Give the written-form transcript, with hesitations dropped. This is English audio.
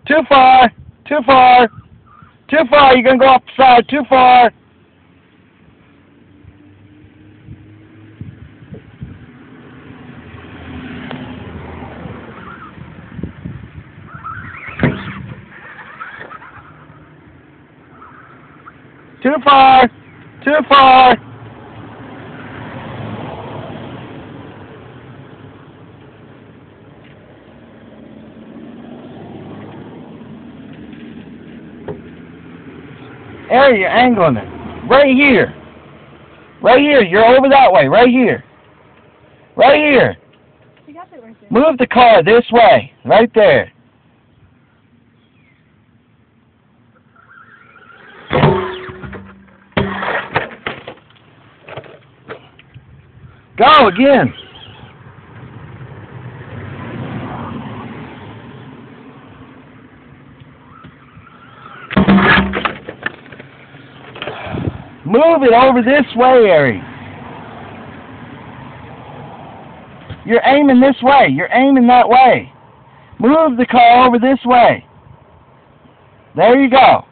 Too far. Too far. Too far. You're going to go off the side. Too far. Too far. Too far. There, you're angling it. Right here. Right here. You're over that way. Right here. Right here. You got it right there. Move the car this way. Right there. Go again. Move it over this way, Ari. You're aiming this way. You're aiming that way. Move the car over this way. There you go.